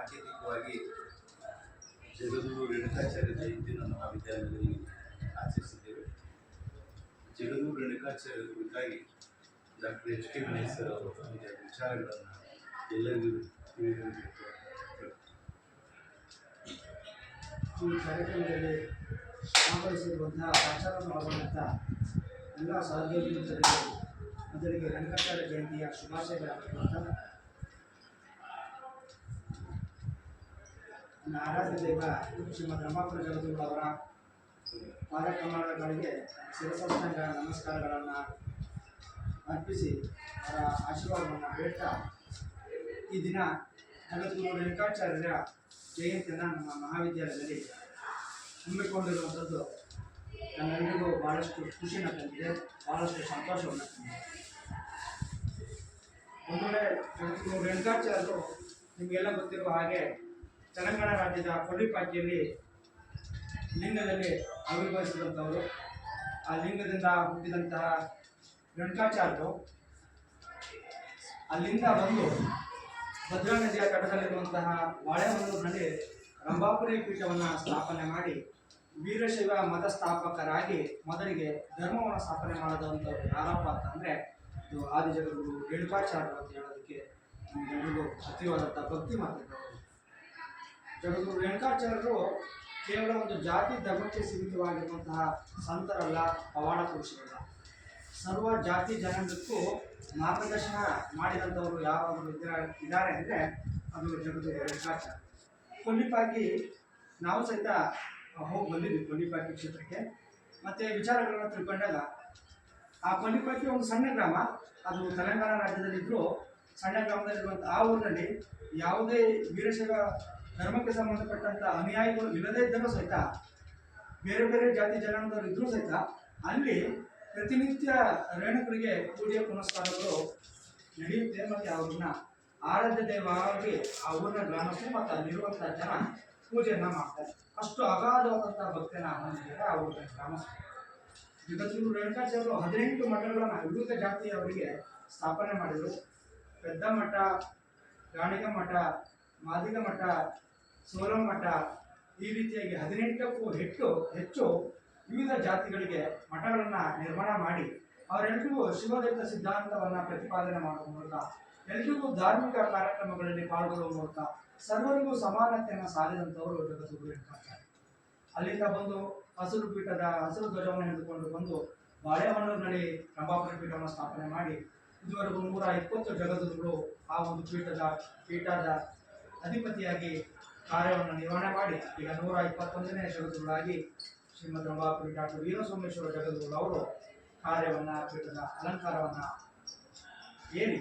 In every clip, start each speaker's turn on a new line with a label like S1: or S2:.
S1: ಸಾಂಕೇತಿಕವಾಗಿ ಜಗದ್ಗುರು ರೇಣುಕಾಚಾರ್ಯ ಜಯಂತಿಯನ್ನು ನಮ್ಮ ವಿದ್ಯಾಲಯದಲ್ಲಿ ಆಚರಿಸಿದ್ದೇವೆ. ಜಗದ್ಗುರು ರೇಣುಕಾಚಾರ್ಯ ಕುರಿತಾಗಿ doctor H K Vinay sir ಅವರು ವಿಚಾರಗಳನ್ನು ಎಲ್ಲರಿಗೂ ತಿಳಿದಿರಬೇಕು.
S2: ಈ ಕಾರ್ಯಕ್ರಮದಲ್ಲಿ ಭಾಗವಹಿಸಿರುವಂತಹ ಆಚಾರವನ್ನು ಒಳಗೊಂಡಂಥ ಎಲ್ಲ ಸಹೋದ್ಯೋಗಿಗಳಿಗೆ ಮೊದಲಿಗೆ ರೇಣುಕಾಚಾರ್ಯ ಜಯಂತಿಯ ಶುಭಾಶಯಗಳಾಗಿರುವಂಥ ನನ್ನ ಆರಾಧ್ಯ ದೈವ ಶ್ರೀಮದ್ ರಂಭಾಪುರ ಜಗದ್ಗುರು ಅವರ ಪಾದಕಮಲಗಳಿಗೆ ಶಿರಸಾಷ್ಟಾಂಗ ನಮಸ್ಕಾರಗಳನ್ನು ಅರ್ಪಿಸಿ ಅವರ ಆಶೀರ್ವಾದವನ್ನು ಬೇಡ್ತಾ ಈ ದಿನ ಜಗದ್ಗುರು ರೇಣುಕಾಚಾರ್ಯರ ಜಯಂತಿಯನ್ನು ನಮ್ಮ ಮಹಾವಿದ್ಯಾಲಯದಲ್ಲಿ ಹಮ್ಮಿಕೊಂಡಿರುವಂಥದ್ದು ನಮ್ಮೆಲ್ಲರಿಗೂ ಭಾಳಷ್ಟು ಖುಷಿನ ತಂದಿದೆ, ಭಾಳಷ್ಟು ಸಂತೋಷವನ್ನು ತಂದಿದೆ. ಒಂದು ವೇಳೆ ಜಗದ್ಗುರು ರೇಣುಕಾಚಾರ್ಯರು ನಿಮಗೆಲ್ಲ ಗೊತ್ತಿರುವ ಹಾಗೆ ತೆಲಂಗಾಣ ರಾಜ್ಯದ ಕೊಲ್ಲಿಪಾಕಿಯಲ್ಲಿ ಲಿಂಗದಲ್ಲಿ ಆವಿರ್ಭವಿಸಿದಂಥವರು. ಆ ಲಿಂಗದಿಂದ ಹುಟ್ಟಿದಂತಹ ರೇಣುಕಾಚಾರ್ಯರು ಅಲ್ಲಿಂದ ಬಂದು ಭದ್ರಾ ನದಿಯ ತಟದಲ್ಲಿರುವಂತಹ ಬಾಳೆಹೊನ್ನೂರಿನಲ್ಲಿ ರಂಭಾಪುರಿ ಪೀಠವನ್ನು ಸ್ಥಾಪನೆ ಮಾಡಿ ವೀರಶೈವ ಮತ ಸ್ಥಾಪಕರಾಗಿ ಮೊದಲಿಗೆ ಧರ್ಮವನ್ನು ಸ್ಥಾಪನೆ ಮಾಡಿದಂಥವ್ರು ಯಾರಪ್ಪ ಅಂತಂದರೆ ಇದು ಆದಿ ಜಗದ್ಗುರು ರೇಣುಕಾಚಾರ್ಯರು ಅಂತ ಹೇಳೋದಕ್ಕೆ ನಮಗೆಲ್ಲರಿಗೂ ಅತಿವಾದಂಥ ಭಕ್ತಿ ಮಾತಿದ್ರು. ಜಗದ್ಗುರು ರೇಣುಕಾಚಾರ್ಯರು ಕೇವಲ ಒಂದು ಜಾತಿ ಧರ್ಮಕ್ಕೆ ಸೀಮಿತವಾಗಿರುವಂತಹ ಸಂತರಲ್ಲ, ಪವಾಡ ಪುರುಷರಲ್ಲ. ಸರ್ವ ಜಾತಿ ಜನಾಂಗಕ್ಕೂ ಮಾರ್ಗದರ್ಶನ ಮಾಡಿದಂಥವರು ಯಾರಾದರೂ ಇದ್ದಾರೆ ಅಂದರೆ ಅದು ಜಗದ್ಗುರು ರೇಣುಕಾಚಾರ್ಯ. ಕೊಲ್ಲಿಪಾಕಿ ನಾವು ಸಹಿತ ಹೋಗಿ ಬಂದಿದ್ವಿ ಕೊಲ್ಲಿಪಾಕಿ ಕ್ಷೇತ್ರಕ್ಕೆ. ಮತ್ತು ವಿಚಾರಗಳನ್ನು ತಿಳ್ಕೊಂಡಾಗ ಆ ಕೊಲ್ಲಿಪಾಕಿ ಒಂದು ಸಣ್ಣ ಗ್ರಾಮ, ಅದು ತೆಲಂಗಾಣ ರಾಜ್ಯದಲ್ಲಿದ್ದರೂ ಸಣ್ಣ ಗ್ರಾಮದಲ್ಲಿರುವಂಥ ಆ ಊರಿನಲ್ಲಿ ಯಾವುದೇ ವೀರಶೈವ ಧರ್ಮಕ್ಕೆ ಸಂಬಂಧಪಟ್ಟಂಥ ಅನುಯಾಯಿಗಳು ಇಲ್ಲದೇ ಇದ್ದರೂ ಸಹಿತ, ಬೇರೆ ಬೇರೆ ಜಾತಿ ಜನಾಂಗದವರು ಇದ್ದರೂ ಸಹಿತ ಅಲ್ಲಿ ಪ್ರತಿನಿತ್ಯ ರೇಣುಕರಿಗೆ ಪೂಜೆ ಪುನಸ್ಕಾರಗಳು ನಡೆಯುತ್ತೆ. ಮತ್ತು ಅವ್ರನ್ನ ಆರಾಧ್ಯ ದೈವವಾಗಿ ಆ ಊರಿನ ಗ್ರಾಮಸ್ಥರು ಮತ್ತು ಅಲ್ಲಿರುವಂಥ ಜನ ಪೂಜೆಯನ್ನು ಮಾಡ್ತಾರೆ. ಅಷ್ಟು ಅಗಾಧವಾದಂಥ ಭಕ್ತಿಯನ್ನು ಹೊಂದಿದ್ದಾರೆ ಆ ಊರಿನ ಗ್ರಾಮಸ್ಥರು. ಜಗದ್ಗುರು ರೇಣುಕಾಚಾರ್ಯರು 18 ಮಠಗಳನ್ನು ವಿವಿಧ ಜಾತಿಯವರಿಗೆ ಸ್ಥಾಪನೆ ಮಾಡಿದರು. ಪೆದ್ದ ಮಠ, ಗಾಣಿಗ ಮಠ, ಮಾದಿಗ ಮಠ, ಸೋಲಂ ಮಠ, ಈ ರೀತಿಯಾಗಿ 18ಕ್ಕೂ ಹೆಚ್ಚು ವಿವಿಧ ಜಾತಿಗಳಿಗೆ ಮಠಗಳನ್ನು ನಿರ್ಮಾಣ ಮಾಡಿ ಅವರೆಲ್ಲರಿಗೂ ಶಿವದೈತ ಸಿದ್ಧಾಂತವನ್ನು ಪ್ರತಿಪಾದನೆ ಮಾಡುವ ಮೂಲಕ, ಎಲ್ರಿಗೂ ಧಾರ್ಮಿಕ ಕಾರ್ಯಕ್ರಮಗಳಲ್ಲಿ ಪಾಲ್ಗೊಳ್ಳುವ ಮೂಲಕ ಸರ್ವರಿಗೂ ಸಮಾನತೆಯನ್ನು ಸಾರಿದಂಥವರು ಜಗದ್ಗುರು ರೇಣುಕಾಚಾರ್ಯ. ಅಲ್ಲಿಂದ ಬಂದು ಹಸಿರು ಧ್ವಜವನ್ನು ಹಿಡಿದುಕೊಂಡು ಬಂದು ಬಾಳೆಹೊನ್ನೂರಿನಲ್ಲಿ ರಂಭಾಪುರಿ ಪೀಠವನ್ನು ಸ್ಥಾಪನೆ ಮಾಡಿ ಇದುವರೆಗೂ 120 ಜಗದ್ಗುರುಗಳು ಆ ಒಂದು ಪೀಠದ ಅಧಿಪತಿಯಾಗಿ ಕಾರ್ಯವನ್ನು ನಿರ್ವಹಣೆ ಮಾಡಿ ಈಗ 121ನೇ ಜಗದ್ಗುರುಗಳಾಗಿ ಶ್ರೀಮದ್ ರಂಭಾಪುರಿ ಡಾಕ್ಟರ್ ವೀರಸೋಮೇಶ್ವರ ಜಗದ್ಗುರು ಅವರು ಕಾರ್ಯವನ್ನು, ಪೀಠದ ಅಲಂಕಾರವನ್ನು ಏರಿ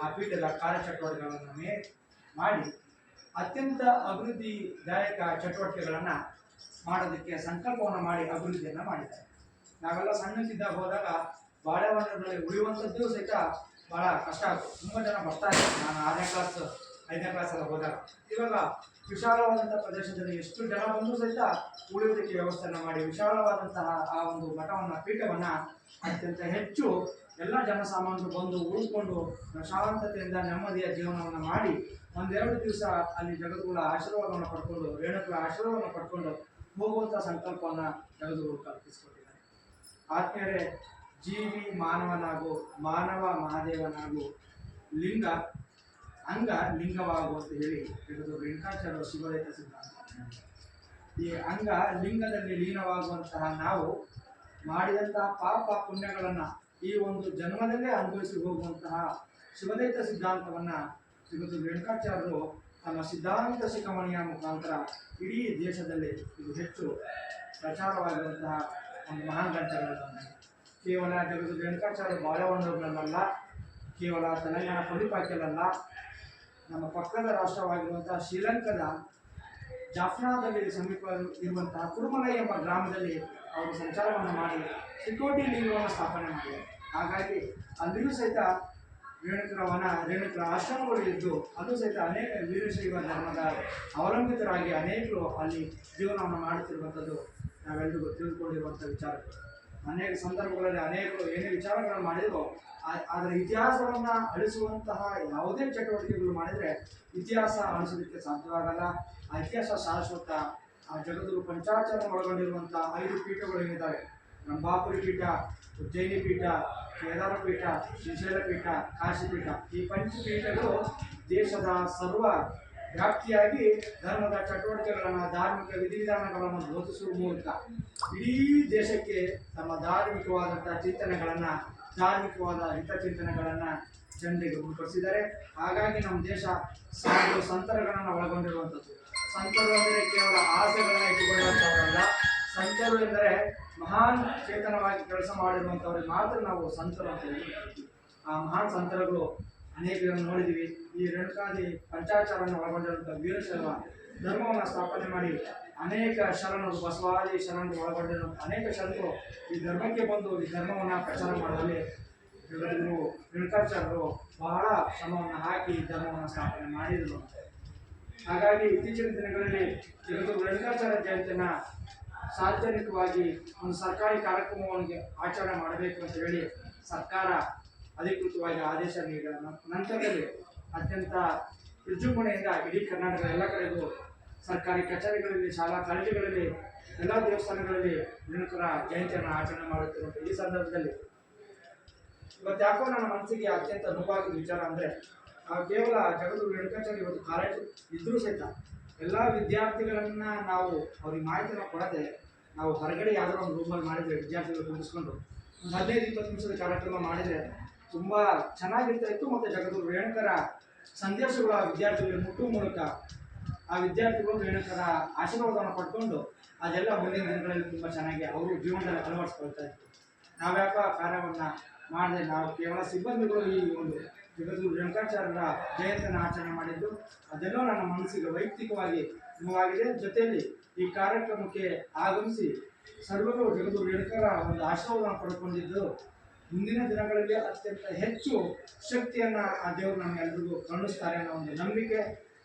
S2: ಆ ಪೀಠದ ಕಾರ್ಯಚಟುವಟಿಕೆಗಳನ್ನು ಮಾಡಿ ಅತ್ಯಂತ ಅಭಿವೃದ್ಧಿದಾಯಕ ಚಟುವಟಿಕೆಗಳನ್ನು ಮಾಡೋದಕ್ಕೆ ಸಂಕಲ್ಪವನ್ನು ಮಾಡಿ ಅಭಿವೃದ್ಧಿಯನ್ನು ಮಾಡಿದ್ದಾರೆ. ನಾವೆಲ್ಲ ಸಣ್ಣಕ್ಕಿದ್ದಾಗ ಹೋದಾಗ ಬಾಳೆಹೊನ್ನೂರಿನಲ್ಲಿ ಉಳಿಯುವಂಥದ್ದು ಸಹಿತ ಭಾಳ ಕಷ್ಟ ಆಗುತ್ತೆ. ತುಂಬ ಜನ ಬರ್ತಾ ಇದ್ದಾರೆ. ನಾನು 6ನೇ ಕ್ಲಾಸ್ 5ನೇ ಕ್ಲಾಸಲ್ಲಿ ಹೋದಾಗ ಇವಾಗ ವಿಶಾಲವಾದಂಥ ಪ್ರದೇಶದಲ್ಲಿ ಎಷ್ಟು ಜನ ಬಂದರೂ ಸಹಿತ ಉಳಿಯೋದಕ್ಕೆ ವ್ಯವಸ್ಥೆಯನ್ನು ಮಾಡಿ ವಿಶಾಲವಾದಂತಹ ಆ ಒಂದು ಮಠವನ್ನು, ಪೀಠವನ್ನು ಅತ್ಯಂತ ಹೆಚ್ಚು ಎಲ್ಲ ಜನಸಾಮಾನ್ಯರು ಬಂದು ಉಳಿದುಕೊಂಡು ಶಾಂತತೆಯಿಂದ ನೆಮ್ಮದಿಯ ಜೀವನವನ್ನು ಮಾಡಿ 1-2 ದಿವಸ ಅಲ್ಲಿ ಜಗದ್ಗುರುಗಳ ಆಶೀರ್ವಾದವನ್ನು ಪಡ್ಕೊಂಡು, ರೇಣುಕರ ಆಶೀರ್ವಾದವನ್ನು ಪಡ್ಕೊಂಡು ಹೋಗುವಂಥ ಸಂಕಲ್ಪವನ್ನು ಜಗದ್ಗುರು ಕಲ್ಪಿಸಿಕೊಟ್ಟಿದ್ದಾರೆ. ಆತ್ಮೀಯರೇ, ಜೀವಿ ಮಾನವನಾಗು, ಮಾನವ ಮಹಾದೇವನಾಗು, ಲಿಂಗ ಅಂಗ ಲಿಂಗವಾಗು ಅಂತ ಹೇಳಿ ಜಗದ್ಗುರು ರೇಣುಕಾಚಾರ್ಯರು ಶಿವದೈತ ಸಿದ್ಧಾಂತ. ಈ ಅಂಗ ಲಿಂಗದಲ್ಲಿ ಲೀನವಾಗುವಂತಹ ನಾವು ಮಾಡಿದಂತಹ ಪಾಪ ಪುಣ್ಯಗಳನ್ನು ಈ ಒಂದು ಜನ್ಮದಲ್ಲೇ ಅನುಭವಿಸಿ ಹೋಗುವಂತಹ ಶಿವದೈತ ಸಿದ್ಧಾಂತವನ್ನು ಜಗದ್ಗುರು ರೇಣುಕಾಚಾರ್ಯರು ತಮ್ಮ ಸಿದ್ಧಾಂತ ಶಿಖಮಣಿಯ ಮುಖಾಂತರ ಇಡೀ ದೇಶದಲ್ಲಿ ಇದು ಹೆಚ್ಚು ಪ್ರಚಾರವಾಗಿರುವಂತಹ ಒಂದು ಮಹಾನ್ ಗ್ರಂಥಗಳನ್ನು ಕೇವಲ ಜಗದ್ಗುರು ರೇಣುಕಾಚಾರ್ಯರು ಬಾಳೆಹೊನ್ನೂರಿನಲ್ಲ, ಕೇವಲ ತೆಲಂಗಾಣ ಕೊಲ್ಲಿಪಾಕಿಯಲ್ಲ, ನಮ್ಮ ಪಕ್ಕದ ರಾಷ್ಟ್ರವಾಗಿರುವಂತಹ ಶ್ರೀಲಂಕಾದ ಜಾಫ್ನಾದಲ್ಲಿ ಸಮೀಪ ಇರುವಂತಹ ಕುರುಮಲೈ ಎಂಬ ಗ್ರಾಮದಲ್ಲಿ ಅವರು ಸಂಚಾರವನ್ನು ಮಾಡಿ ತ್ರಿಕೋಟಿ ಲಿಂಗವನ್ನು ಸ್ಥಾಪನೆ ಮಾಡಿದರು. ಹಾಗಾಗಿ ಅಲ್ಲಿಯೂ ಸಹಿತ ರೇಣುಕರ ಆಶ್ರಮಗಳು ಇದ್ದು ಅದು ಸಹಿತ ಅನೇಕ ವೀರಶೈವ ಧರ್ಮದ ಅವಲಂಬಿತರಾಗಿ ಅನೇಕರು ಅಲ್ಲಿ ಜೀವನವನ್ನು ಮಾಡುತ್ತಿರುವಂಥದ್ದು ನಾವೆಲ್ಲರಿಗೂ ತಿಳಿದುಕೊಂಡಿರುವಂಥ ವಿಚಾರಗಳು. ಅನೇಕ ಸಂದರ್ಭಗಳಲ್ಲಿ ಅನೇಕರು ಏನೇ ವಿಚಾರಗಳನ್ನು ಮಾಡಿದ್ರು ಅದರ ಇತಿಹಾಸವನ್ನು ಅಳಿಸುವಂತಹ ಯಾವುದೇ ಚಟುವಟಿಕೆಗಳು ಮಾಡಿದರೆ ಇತಿಹಾಸ ಅಳಿಸಲಿಕ್ಕೆ ಸಾಧ್ಯವಾಗಲ್ಲ. ಆ ಇತಿಹಾಸ ಶಾಶ್ವತ. ಆ ಜಗದ್ಗುರು ಪಂಚಾಚಾರ್ಯ ಒಳಗೊಂಡಿರುವಂಥ 5 ಪೀಠಗಳು ಏನಿದ್ದಾವೆ, ರಂಭಾಪುರಿ ಪೀಠ, ಉಜ್ಜಯಿನಿ ಪೀಠ, ಕೇದಾರ ಪೀಠ, ಶ್ರೀಶೈಲ ಪೀಠ, ಕಾಶಿ ಪೀಠ, ಈ ಪಂಚಪೀಠಗಳು ದೇಶದ ಸರ್ವ ವ್ಯಾಪ್ತಿಯಾಗಿ ಧರ್ಮದ ಚಟುವಟಿಕೆಗಳನ್ನು, ಧಾರ್ಮಿಕ ವಿಧಿವಿಧಾನಗಳನ್ನು ಬೋಧಿಸುವ ಮೂಲಕ ಇಡೀ ದೇಶಕ್ಕೆ ತಮ್ಮ ಧಾರ್ಮಿಕವಾದಂಥ ಚಿಂತನೆಗಳನ್ನು, ಧಾರ್ಮಿಕವಾದ ಹಿತಚಿಂತನೆಗಳನ್ನು ಜನರಿಗೆ ಮುಡಿಸಿದ್ದಾರೆ. ಹಾಗಾಗಿ ನಮ್ಮ ದೇಶ ಸಾಧು ಸಂತರುಗಳನ್ನು ಒಳಗೊಂಡಿರುವಂಥದ್ದು. ಸಂತರು ಅಂದರೆ ಕೇವಲ ಆಸೆಗಳನ್ನು ಇಟ್ಟುಕೊಳ್ಳುವಂಥವರಲ್ಲ. ಸಂತರು ಎಂದರೆ ಮಹಾನ್ ಚೇತನವಾಗಿ ಕೆಲಸ ಮಾಡಿರುವಂಥವ್ರಿಗೆ ಮಾತ್ರ ನಾವು ಸಂತರು ಅಂತ ಹೇಳ್ತೀವಿ. ಆ ಮಹಾನ್ ಸಂತರುಗಳು ಅನೇಕರನ್ನು ನೋಡಿದ್ದೀವಿ. ಈ ರೇಣುಕಾದಿ ಪಂಚಾಚಾರವನ್ನು ಒಳಗೊಂಡಿರುವಂಥ ವೀರಶೈವ ಧರ್ಮವನ್ನು ಸ್ಥಾಪನೆ ಮಾಡಿ ಅನೇಕ ಶರಣರು, ಬಸವಾದಿ ಶರಣರು ಒಳಗೊಂಡಿರುವಂಥ ಅನೇಕ ಶರಣರು ಈ ಧರ್ಮಕ್ಕೆ ಬಂದು ಈ ಧರ್ಮವನ್ನು ಪ್ರಚಾರ ಮಾಡುವಲ್ಲಿ ಜಗದ್ಗುರು ರೇಣುಕಾಚಾರ್ಯರು ಬಹಳ ಶ್ರಮವನ್ನು ಹಾಕಿ ಈ ಧರ್ಮವನ್ನು ಸ್ಥಾಪನೆ ಮಾಡಿದರು. ಹಾಗಾಗಿ ಇತ್ತೀಚಿನ ದಿನಗಳಲ್ಲಿ ಜಗದ್ಗುರು ರೇಣುಕಾಚಾರ್ಯ ಜಯಂತಿಯನ್ನು ಸಾರ್ವಜನಿಕವಾಗಿ ಒಂದು ಸರ್ಕಾರಿ ಕಾರ್ಯಕ್ರಮವನ್ನು ಆಚರಣೆ ಮಾಡಬೇಕು ಅಂತ ಹೇಳಿ ಸರ್ಕಾರ ಅಧಿಕೃತವಾಗಿ ಆದೇಶ ನೀಡಿದ ನಂತರದಲ್ಲಿ ಅತ್ಯಂತ ವಿಜೃಂಭಣೆಯಿಂದ ಇಡೀ ಕರ್ನಾಟಕದ ಎಲ್ಲ ಕಡೆಗೂ ಸರ್ಕಾರಿ ಕಚೇರಿಗಳಲ್ಲಿ, ಶಾಲಾ ಕಾಲೇಜುಗಳಲ್ಲಿ, ಎಲ್ಲ ದೇವಸ್ಥಾನಗಳಲ್ಲಿ ರೇಣುಕರ ಜಯಂತಿಯನ್ನು ಆಚರಣೆ ಮಾಡುತ್ತಿರುವಂಥ ಈ ಸಂದರ್ಭದಲ್ಲಿ ಇವತ್ತು ಯಾಕೋ ನನ್ನ ಮನಸ್ಸಿಗೆ ಅತ್ಯಂತ ನೋವಾಗಿದ್ದ ವಿಚಾರ ಅಂದರೆ, ಕೇವಲ ಜಗದ್ಗುರು ರೇಣುಕಾಚಾರ್ಯ ಇವತ್ತು ಕಾಲೇಜು ಇದ್ದರೂ ಸಹಿತ ಎಲ್ಲ ವಿದ್ಯಾರ್ಥಿಗಳನ್ನು ನಾವು ಅವ್ರಿಗೆ ಮಾಹಿತಿನ ಕೊಡದೆ ನಾವು ಹೊರಗಡೆ ಯಾವುದೋ ಒಂದು ರೂಮಲ್ಲಿ ಮಾಡಿದರೆ ವಿದ್ಯಾರ್ಥಿಗಳು ಕೂಡಿಸ್ಕೊಂಡು ಒಂದು 15-20 ನಿಮಿಷದ ಕಾರ್ಯಕ್ರಮ ಮಾಡಿದರೆ ತುಂಬ ಚೆನ್ನಾಗಿರ್ತಾ ಇತ್ತು. ಮತ್ತು ಜಗದ್ಗುರು ರೇಣುಕರ ಸಂದೇಶಗಳು ಆ ವಿದ್ಯಾರ್ಥಿಗಳಿಗೆ ಮುಟ್ಟುವ ಮೂಲಕ ಆ ವಿದ್ಯಾರ್ಥಿಗಳು ರೇಣುಕರ ಆಶೀರ್ವಾದವನ್ನು ಪಡ್ಕೊಂಡು ಅದೆಲ್ಲ ಮುಂದಿನ ದಿನಗಳಲ್ಲಿ ತುಂಬ ಚೆನ್ನಾಗಿ ಅವರು ಜೀವನದಲ್ಲಿ ಅಳವಡಿಸ್ಕೊಳ್ತಾ ಇತ್ತು. ನಾವ್ಯಾಕ ಕಾರ್ಯವನ್ನು ಮಾಡದೆ ನಾವು ಕೇವಲ ಸಿಬ್ಬಂದಿಗಳು ಈ ಒಂದು ಜಗದ್ಗುರು ರೇಣುಕಾಚಾರ್ಯರ ಜಯಂತಿಯನ್ನು ಆಚರಣೆ ಮಾಡಿದ್ದು ಅದೆಲ್ಲೋ ನನ್ನ ಮನಸ್ಸಿಗೆ ವೈಯಕ್ತಿಕವಾಗಿ ನೋವಾಗಿದೆ. ಜೊತೆಯಲ್ಲಿ ಈ ಕಾರ್ಯಕ್ರಮಕ್ಕೆ ಆಗಮಿಸಿ ಸರ್ವರು ಜಗದ್ಗುರು ರೇಣುಕರ ಒಂದು ಆಶೀರ್ವಾದವನ್ನು ಪಡ್ಕೊಂಡಿದ್ದು ಮುಂದಿನ ದಿನಗಳಲ್ಲಿ ಅತ್ಯಂತ ಹೆಚ್ಚು ಶಕ್ತಿಯನ್ನು ಆ ದೇವರು ನಮ್ಮೆಲ್ಲರಿಗೂ ಕರುಣಿಸ್ತಾರೆ ಅನ್ನೋ ಒಂದು ನಂಬಿಕೆ,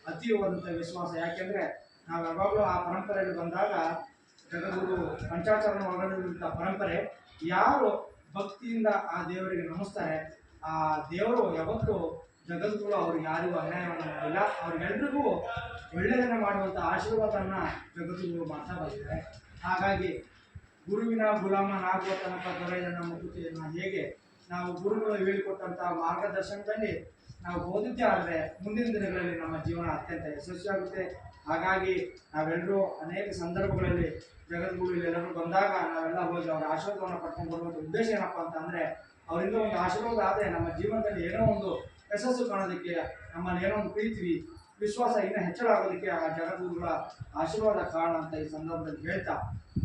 S2: ಅತೀವಾದಂಥ ವಿಶ್ವಾಸ. ಯಾಕೆಂದರೆ ನಾವು ಯಾವಾಗಲೂ ಆ ಪರಂಪರೆಯಲ್ಲಿ ಬಂದಾಗ ಜಗದ್ಗುರು ಪಂಚಾಚಾರನ ಒಳಗೊಂಡಿರುವಂಥ ಪರಂಪರೆ, ಯಾರು ಭಕ್ತಿಯಿಂದ ಆ ದೇವರಿಗೆ ನಮಿಸ್ತಾರೆ ಆ ದೇವರು ಯಾವತ್ತೂ ಜಗದ್ಗುರು ಅವ್ರಿಗೆ ಯಾರಿಗೂ ಅನ್ಯಾಯವನ್ನು ಮಾಡಿಲ್ಲ. ಅವ್ರಿಗೆಲ್ರಿಗೂ ಒಳ್ಳೆಯದನ್ನು ಮಾಡುವಂಥ ಆಶೀರ್ವಾದವನ್ನು ಜಗದ್ಗುರು ಮಾಡ್ತಾ ಬರ್ತಾರೆ. ಹಾಗಾಗಿ ಗುರುವಿನ ಗುಲಾಮನಾಗುವ ತನಕ ದೊರೆಯದ ಮುಕುತಿಯನ್ನು ಹೇಗೆ ನಾವು ಗುರುಗಳು ಹೇಳಿಕೊಟ್ಟಂಥ ಮಾರ್ಗದರ್ಶನದಲ್ಲಿ ನಾವು ಓದಿದ್ದೇ ಆದರೆ ಮುಂದಿನ ದಿನಗಳಲ್ಲಿ ನಮ್ಮ ಜೀವನ ಅತ್ಯಂತ ಯಶಸ್ವಿಯಾಗುತ್ತೆ. ಹಾಗಾಗಿ ನಾವೆಲ್ಲರೂ ಅನೇಕ ಸಂದರ್ಭಗಳಲ್ಲಿ ಜಗದ್ಗುರು ಇಲ್ಲೆಲ್ಲರೂ ಬಂದಾಗ ನಾವೆಲ್ಲ ಹೋಗಿ ಅವರ ಆಶೀರ್ವಾದವನ್ನು ಪಡ್ಕೊಂಡು ಬರುವಂಥ ಉದ್ದೇಶ ಏನಪ್ಪ ಅಂತ ಅಂದರೆ, ಅವರಿಂದ ಒಂದು ಆಶೀರ್ವಾದ ಆದರೆ ನಮ್ಮ ಜೀವನದಲ್ಲಿ ಏನೋ ಒಂದು ಯಶಸ್ಸು ಕಾಣೋದಕ್ಕೆ, ನಮ್ಮಲ್ಲಿ ಏನೋ ಒಂದು ಪ್ರೀತಿ ವಿಶ್ವಾಸ ಇನ್ನೂ ಹೆಚ್ಚಳ ಆಗೋದಕ್ಕೆ ಆ ಜಗದ್ಗುರುಗಳ ಆಶೀರ್ವಾದ ಕಾರಣ ಅಂತ ಈ ಸಂದರ್ಭದಲ್ಲಿ ಹೇಳ್ತಾ,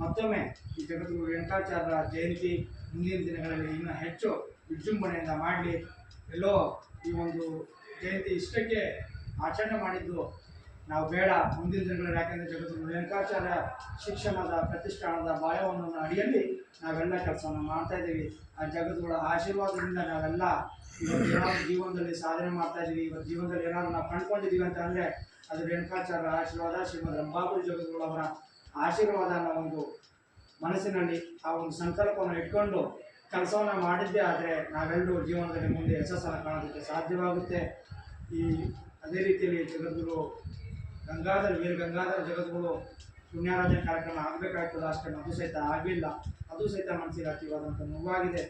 S2: ಮತ್ತೊಮ್ಮೆ ಈ ಜಗದ್ಗುರು ರೇಣುಕಾಚಾರ್ಯರ ಜಯಂತಿ ಮುಂದಿನ ದಿನಗಳಲ್ಲಿ ಇನ್ನೂ ಹೆಚ್ಚು ವಿಜೃಂಭಣೆಯಿಂದ ಮಾಡಲಿ. ಎಲ್ಲೋ ಈ ಒಂದು ಜಯಂತಿ ಇಷ್ಟಕ್ಕೆ ಆಚರಣೆ ಮಾಡಿದ್ದು ನಾವು ಬೇಡ, ಮುಂದಿನ ದಿನಗಳಲ್ಲಿ. ಯಾಕೆಂದರೆ ಜಗದ್ಗುರು ರೇಣುಕಾಚಾರ್ಯ ಶಿಕ್ಷಣದ ಪ್ರತಿಷ್ಠಾನದ ಬಾಳವನ್ನ ಅಡಿಯಲ್ಲಿ ನಾವೆಲ್ಲ ಕೆಲಸವನ್ನು ಮಾಡ್ತಾಯಿದ್ದೀವಿ. ಆ ಜಗದ್ಗುರುಗಳ ಆಶೀರ್ವಾದದಿಂದ ನಾವೆಲ್ಲ ಇವತ್ತು ಏನಾದರೂ ಜೀವನದಲ್ಲಿ ಸಾಧನೆ ಮಾಡ್ತಾಯಿದ್ದೀವಿ, ಇವತ್ತು ಜೀವನದಲ್ಲಿ ಏನಾದರೂ ನಾವು ಕಂಡುಕೊಂಡಿದ್ದೀವಿ ಅಂತ ಅಂದರೆ ಅದು ರೇಣುಕಾಚಾರ್ಯರ ಆಶೀರ್ವಾದ, ಶ್ರೀಮದ್ ರಂಭಾಪುರಿ ಜಗದ್ಗುರುಗಳವರ ಆಶೀರ್ವಾದ ಅನ್ನೋ ಒಂದು ಮನಸ್ಸಿನಲ್ಲಿ ಆ ಒಂದು ಸಂಕಲ್ಪವನ್ನು ಇಟ್ಕೊಂಡು ಕೆಲಸವನ್ನು ಮಾಡಿದ್ದೇ ಆದರೆ ನಾವೆಲ್ಲರೂ ಜೀವನದಲ್ಲಿ ಮುಂದೆ ಯಶಸ್ಸನ್ನು ಕಾಣೋದಕ್ಕೆ ಸಾಧ್ಯವಾಗುತ್ತೆ. ಅದೇ ರೀತಿಯಲ್ಲಿ ಜಗದ್ಗುರು ವೀರ ಗಂಗಾಧರ ಜಗದ್ಗುರು ಪುಣ್ಯಾರಾಧನೆ ಕಾರ್ಯಕ್ರಮ ಆಗಬೇಕಾಗ್ತದೆ ಅಷ್ಟೇ, ಅದು ಸಹಿತ ಆಗಲಿಲ್ಲ. ಅದು ಸಹಿತ ಮನಸ್ಸಿಗೆ ಅತೀವಾದಂಥ ನೋವಾಗಿದೆ.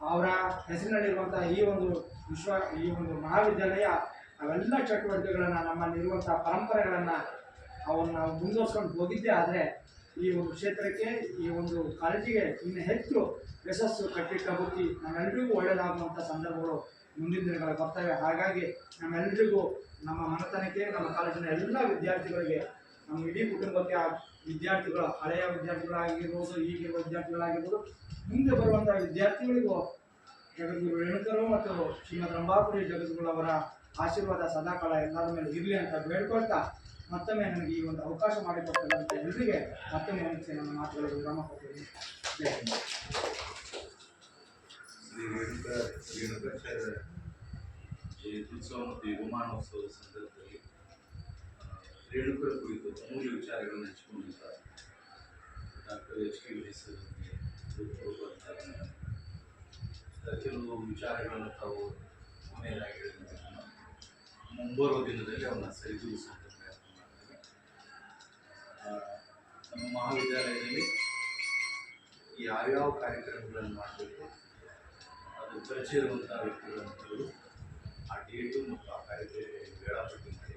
S2: ಅವರ ಹೆಸರಿನಲ್ಲಿರುವಂಥ ಈ ಒಂದು ಮಹಾವಿದ್ಯಾಲಯ ಅವೆಲ್ಲ ಚಟುವಟಿಕೆಗಳನ್ನು, ನಮ್ಮಲ್ಲಿರುವಂಥ ಪರಂಪರೆಗಳನ್ನು ಅವನ್ನ ಮುಂದುವರ್ಸ್ಕೊಂಡು ಹೋಗಿದ್ದೇ ಆದರೆ ಈ ಒಂದು ಕ್ಷೇತ್ರಕ್ಕೆ, ಈ ಒಂದು ಕಾಲೇಜಿಗೆ ಇನ್ನು ಹೆಚ್ಚು ಯಶಸ್ಸು ಕಟ್ಟಿಟ್ಟಬುತ್ತಿ ನಮ್ಮೆಲ್ಲರಿಗೂ ಒಳ್ಳೆಯದಾಗುವಂಥ ಸಂದರ್ಭಗಳು ಮುಂದಿನ ದಿನಗಳ ಬರ್ತವೆ. ಹಾಗಾಗಿ ನಮ್ಮೆಲ್ಲರಿಗೂ, ನಮ್ಮ ಮನೆತನಕ್ಕೆ, ನಮ್ಮ ಕಾಲೇಜಿನ ಎಲ್ಲ ವಿದ್ಯಾರ್ಥಿಗಳಿಗೆ, ನಮ್ಮ ಇಡೀ ಕುಟುಂಬಕ್ಕೆ, ಆ ವಿದ್ಯಾರ್ಥಿಗಳು, ಹಳೆಯ ವಿದ್ಯಾರ್ಥಿಗಳಾಗಿರ್ಬೋದು, ಈಗಿರುವ ವಿದ್ಯಾರ್ಥಿಗಳಾಗಿರ್ಬೋದು, ಮುಂದೆ ಬರುವಂಥ ವಿದ್ಯಾರ್ಥಿಗಳಿಗೂ ಜಗದ್ಗುರು ರೇಣುಕರು ಮತ್ತು ಶ್ರೀಮದ್ ರಂಭಾಪುರಿ ಜಗದ್ಗುರುಗಳವರ ಆಶೀರ್ವಾದ ಸದಾಕಾಲ ಎಲ್ಲರ ಮೇಲೆ ಇರಲಿ ಅಂತ ಬೇಡ್ಕೊಳ್ತಾ, ಮತ್ತೊಮ್ಮೆ ನನಗೆ ಈ ಒಂದು ಅವಕಾಶ ಮಾಡಿಕೊಟ್ಟಂಥ ಎಲ್ಲರಿಗೆ ಮತ್ತೊಮ್ಮೆ ಮುಗಿಸಿ ನನ್ನ ಮಾತುಗಳಿಗೆ ವಿರಾಮ ಕೊಡ್ತೀನಿ.
S1: ಶ್ರೀ ರೇಣುಕಾಚಾರ್ಯ ಜಯಂತ್ಯುತ್ಸವ ಮತ್ತು ಯುಗಮಾನೋತ್ಸವದ ಸಂದರ್ಭದಲ್ಲಿ ರೇಣುಕರ ಕುರಿತು ಅಮೂಲ್ಯ ವಿಚಾರಗಳನ್ನು ಹಂಚಿಕೊಂಡಿದ್ದಾರೆ ಡಾಕ್ಟರ್ ಎಚ್ ಕೆ ವೈಸರ್ ಅವರಿಗೆ ಕೆಲವು ವಿಚಾರಗಳನ್ನು ತಾವು ಕೊನೆಯದಾಗಿ ಹೇಳಿದ್ರೆ ಮುಂಬರುವ ದಿನದಲ್ಲಿ ಅವನ್ನ ಸರಿದೂಗಿಸುವಂಥ ಪ್ರಯತ್ನ ಮಾಡ್ತೇವೆ. ನಮ್ಮ ಮಹಾವಿದ್ಯಾಲಯದಲ್ಲಿ ಯಾವ್ಯಾವ ಕಾರ್ಯಕ್ರಮಗಳನ್ನು ಮಾಡಬೇಕು ಅದು ಪರಿಚಯ ಇರುವಂಥ ವ್ಯಕ್ತಿಗಳನ್ನು ಕರೆದು ಆ ಡೇಟು ಮತ್ತು ಆ ಕಾರ್ಯಕ್ರಮ ವೇಳಾಪಟ್ಟಿ ಮಾಡಿ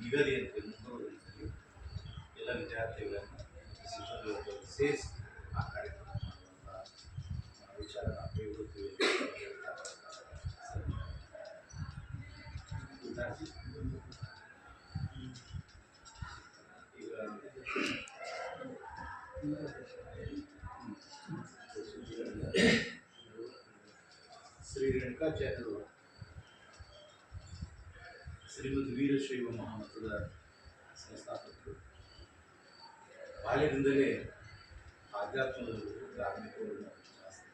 S1: ನಿಗದಿಯಂತೆ ಮುಂಬರುವ ದಿನದಲ್ಲಿ ಎಲ್ಲ ವಿದ್ಯಾರ್ಥಿಗಳನ್ನು ಮತ್ತು ಸಿಬ್ಬಂದಿಗಳನ್ನು ಸೇರಿಸಿ ಆ ಕಾರ್ಯಕ್ರಮ ಮಾಡುವಂಥ ವಿಚಾರ ನಾವು ಕೈಗೊಳ್ಳುತ್ತೀವಿ ಅಂತ ಹೇಳ್ತಾ ಈಗ ಶ್ರೀ ರೇಣುಕಾಚಾರ್ಯರು ಶ್ರೀಮದ್ ವೀರಶೈವ ಮಹಾಮಠದ ಸಂಸ್ಥಾಪಕರು. ಬಾಲ್ಯದಿಂದಲೇ ಆಧ್ಯಾತ್ಮದವರು ಧಾರ್ಮಿಕವರು ಜಾಸ್ತಿ.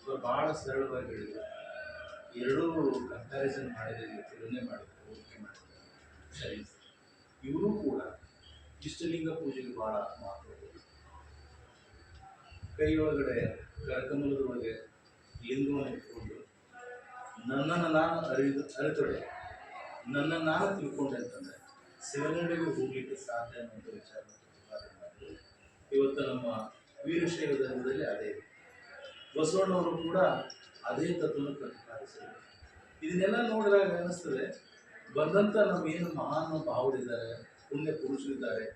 S1: ಇವರು ಬಹಳ ಸರಳವಾಗಿ ಹೇಳಿದರು. ಎರಡೂ ಕಂಪ್ಯಾರಿಸನ್ ಮಾಡಿದರೆ ತುಲನೆ ಮಾಡಿದ್ದಾರೆ, ಹೋಲಿಕೆ ಮಾಡಿದ್ದಾರೆ. ಸರಿ, ಇವರು ಕೂಡ ಇಷ್ಟಲಿಂಗ ಪೂಜೆಗೆ ಬಹಳ ಮಹತ್ವ ಕೊಟ್ಟರು. ಕೈ ಒಳಗಡೆ ಕರಕಮಲದ ಒಳಗೆ ಲಿಂಗವನ್ನು ಇಟ್ಕೊಂಡು ನನ್ನನ್ನು ನಾನು ಅರಿತೊಡೆ ನನ್ನನ್ನು ನಾನು ತಿಳ್ಕೊಂಡೆ ಅಂತಂದರೆ ಶಿವಗಂಗೆಗೆ ಹೋಗ್ಲಿಕ್ಕೆ ಸಾಧ್ಯ ಅನ್ನುವಂಥ ವಿಚಾರ ಪ್ರತಿಪಾದನೆ ಮಾಡಿದ್ರು. ಇವತ್ತು ನಮ್ಮ ವೀರಶೈವ ಧರ್ಮದಲ್ಲಿ ಅದೇ ಇದೆ. ಬಸವಣ್ಣವರು ಕೂಡ ಅದೇ ತತ್ವವನ್ನು ಪ್ರತಿಪಾದಿಸಿದರು. ಇದನ್ನೆಲ್ಲ ನೋಡಿದಾಗ ಅನ್ನಿಸ್ತದೆ, ಬಂದಂಥ ನಮ್ಮೇನು ಮಹಾನ್ ಭಾವರಿದ್ದಾರೆ, ಪುಣ್ಯ ಪುರುಷರಿದ್ದಾರೆ,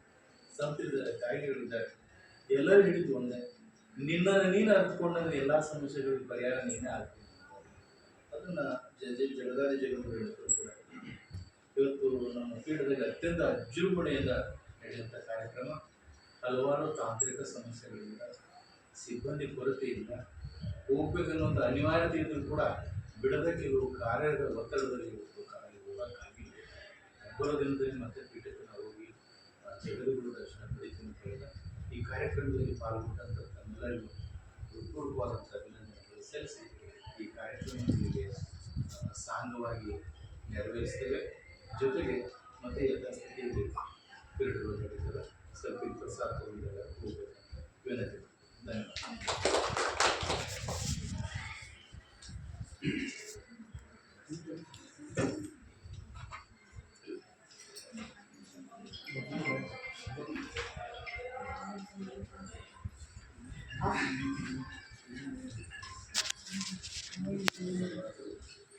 S1: ಸಂತರಿದ್ದಾರೆ, ಕಾಯಿಗಳಿದ್ದಾರೆ, ಎಲ್ಲರೂ ಹಿಡಿದು ಒಂದೇ. ನಿನ್ನನ್ನು ನೀನು ಅರ್ಥಕೊಂಡಂಗೆ ಎಲ್ಲ ಸಮಸ್ಯೆಗಳಿಗೆ ಪರಿಹಾರ ನೀನೇ ಆಗ್ತೀನಿ. ಅದನ್ನು ಜಗದಾದಿ ಜಗತ್ತು ಹೇಳಿದ್ರು ಕೂಡ. ಇವತ್ತು ನಮ್ಮ ಪೀಠದಲ್ಲಿ ಅತ್ಯಂತ ಅಜ್ಜುರುಮಣೆಯಿಂದ ನಡೆಯುವಂಥ ಕಾರ್ಯಕ್ರಮ. ಹಲವಾರು ತಾಂತ್ರಿಕ ಸಮಸ್ಯೆಗಳಿಂದ, ಸಿಬ್ಬಂದಿ ಕೊರತೆಯಿಂದ, ಹೋಗ್ಬೇಕನ್ನುವಂಥ ಅನಿವಾರ್ಯತೆ ಇದ್ದರೂ ಕೂಡ ಬಿಡದ ಕೆಲವು ಕಾರ್ಯದ ಒತ್ತಡದಲ್ಲಿ ಇವತ್ತು ಹೋಗೋಕ್ಕಾಗಿಲ್ಲ. ಒಬ್ಬರ ದಿನದಲ್ಲಿ ಮತ್ತೆ ಪೀಠಕ್ಕೆ ನಾವು ಹೋಗಿ ಜಗದ್ಗುರು ದರ್ಶನ ಪಡಿತೀನಿ ಅಂತ ಹೇಳಿದ ಈ ಕಾರ್ಯಕ್ರಮದಲ್ಲಿ ಪಾಲ್ಗೊಂಡಂಥ ತಮ್ಮೆಲ್ಲರಿಗೂ ಹೃತ್ಪೂರ್ವಕವಾದಂಥ ಅಭಿನಂದನೆಗಳು ಸಲ್ಲಿಸಿ ಈ ಕಾರ್ಯಕ್ರಮಗಳಿಗೆ ಸಾಂಗವಾಗಿ ನೆರವೇರಿಸ್ತೇವೆ. ಜೊತೆಗೆ ಮತ್ತೆ ಯಥಾಸ್ಥಿತಿಯಲ್ಲಿ ಪೀರಿಯಡ್ಗಳು ನಡೀತದೆ. ಸ್ವಲ್ಪ ಪ್ರಸಾದ ತಗೊಂಡೆಲ್ಲ ಹೋಗಬೇಕು ವಿನಂತಿ. ಧನ್ಯವಾದ.